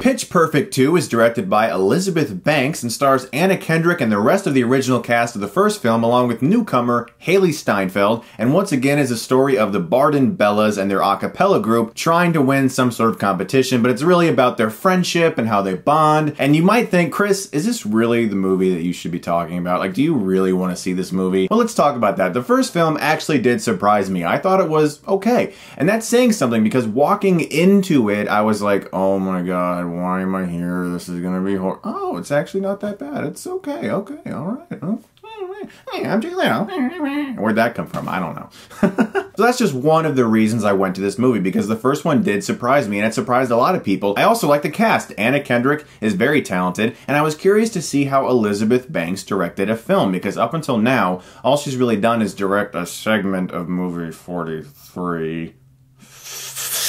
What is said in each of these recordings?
Pitch Perfect 2 is directed by Elizabeth Banks and stars Anna Kendrick and the rest of the original cast of the first film, along with newcomer Hailee Steinfeld, and once again is a story of the Barden Bellas and their a cappella group trying to win some sort of competition, but it's really about their friendship and how they bond. And you might think, Chris, is this really the movie that you should be talking about? Like, do you really want to see this movie? Well, let's talk about that. The first film actually did surprise me. I thought it was okay. And that's saying something, because walking into it, I was like, oh my god, why am I here? This is gonna be horrible. Oh, it's actually not that bad. It's okay, alright. I'm too little. Where'd that come from? I don't know. So that's just one of the reasons I went to this movie, because the first one did surprise me, and it surprised a lot of people. I also like the cast. Anna Kendrick is very talented, and I was curious to see how Elizabeth Banks directed a film, because up until now, all she's really done is direct a segment of movie 43.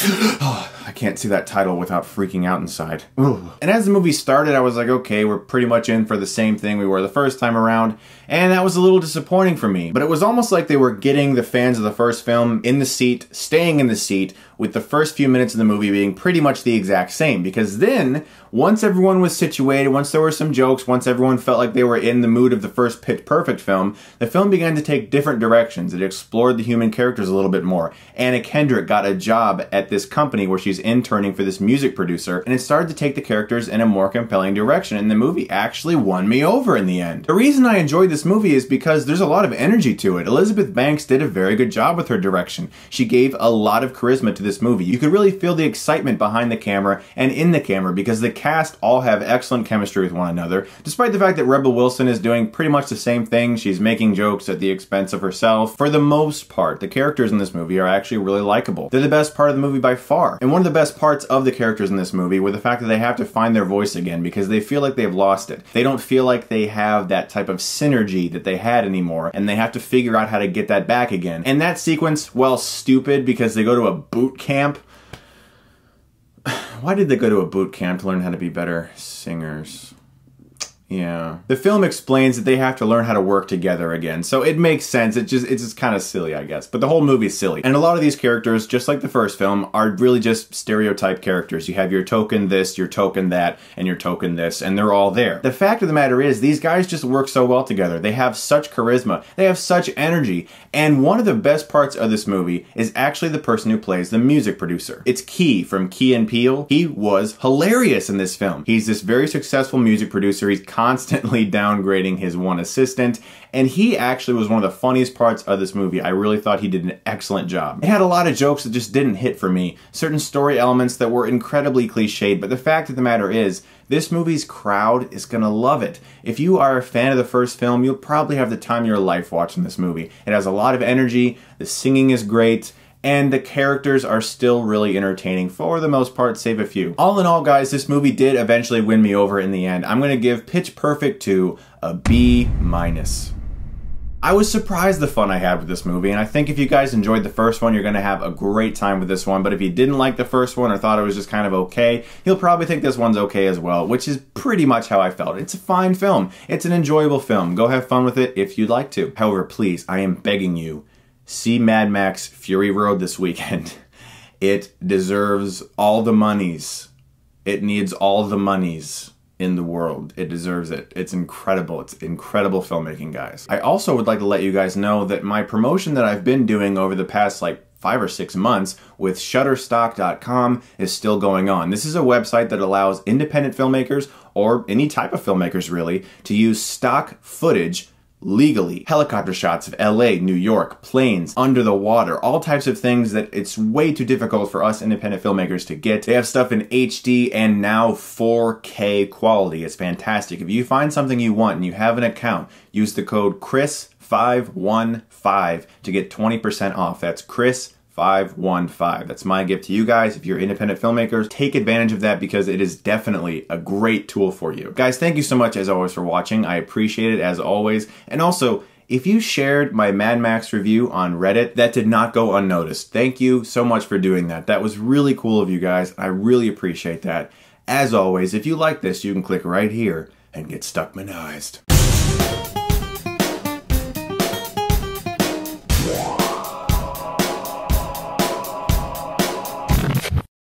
I can't see that title without freaking out inside. Ooh. And as the movie started, I was like, okay, we're pretty much in for the same thing we were the first time around, and that was a little disappointing for me. But it was almost like they were getting the fans of the first film in the seat, staying in the seat, with the first few minutes of the movie being pretty much the exact same. Because then, once everyone was situated, once there were some jokes, once everyone felt like they were in the mood of the first Pitch Perfect film, the film began to take different directions. It explored the human characters a little bit more. Anna Kendrick got a job at this company where she's interning for this music producer, and it started to take the characters in a more compelling direction, and the movie actually won me over in the end. The reason I enjoyed this movie is because there's a lot of energy to it. Elizabeth Banks did a very good job with her direction. She gave a lot of charisma to this movie. You could really feel the excitement behind the camera and in the camera, because the cast all have excellent chemistry with one another, despite the fact that Rebel Wilson is doing pretty much the same thing. She's making jokes at the expense of herself. For the most part, the characters in this movie are actually really likable. They're the best part of the movie by far. And one of the best parts of the characters in this movie were the fact that they have to find their voice again, because they feel like they've lost it. They don't feel like they have that type of synergy that they had anymore, and they have to figure out how to get that back again. And that sequence, well, stupid, because they go to a boot camp. Why did they go to a boot camp to learn how to be better singers? Yeah. The film explains that they have to learn how to work together again, so it makes sense. It's just kind of silly, I guess. But the whole movie's silly. And a lot of these characters, just like the first film, are really just stereotype characters. You have your token this, your token that, and your token this, and they're all there. The fact of the matter is, these guys just work so well together. They have such charisma. They have such energy. And one of the best parts of this movie is actually the person who plays the music producer. It's Key from Key and Peele. He was hilarious in this film. He's this very successful music producer. He's constantly downgrading his one assistant, and he actually was one of the funniest parts of this movie. I really thought he did an excellent job. It had a lot of jokes that just didn't hit for me, certain story elements that were incredibly cliched, but the fact of the matter is, this movie's crowd is gonna love it. If you are a fan of the first film, you'll probably have the time of your life watching this movie. It has a lot of energy, the singing is great, and the characters are still really entertaining for the most part, save a few. All in all, guys, this movie did eventually win me over in the end. I'm gonna give Pitch Perfect 2 a B-. I was surprised the fun I had with this movie, and I think if you guys enjoyed the first one, you're gonna have a great time with this one. But if you didn't like the first one or thought it was just kind of okay, you'll probably think this one's okay as well, which is pretty much how I felt. It's a fine film. It's an enjoyable film. Go have fun with it if you'd like to. However, please, I am begging you, see Mad Max Fury Road this weekend. It deserves all the monies. It needs all the monies in the world. It deserves it. It's incredible. It's incredible filmmaking, guys. I also would like to let you guys know that my promotion that I've been doing over the past like 5 or 6 months with Shutterstock.com is still going on. This is a website that allows independent filmmakers, or any type of filmmakers really, to use stock footage legally. Helicopter shots of LA, New York, planes, under the water, all types of things that it's way too difficult for us independent filmmakers to get. They have stuff in HD and now 4K quality. It's fantastic. If you find something you want and you have an account, use the code CHRIS515 to get 20% off. That's CHRIS515. That's my gift to you guys. If you're independent filmmakers, take advantage of that, because it is definitely a great tool for you. Guys, thank you so much as always for watching. I appreciate it as always. And also, if you shared my Mad Max review on Reddit, that did not go unnoticed. Thank you so much for doing that. That was really cool of you guys. I really appreciate that. As always, if you like this, you can click right here and get Stuckmanized.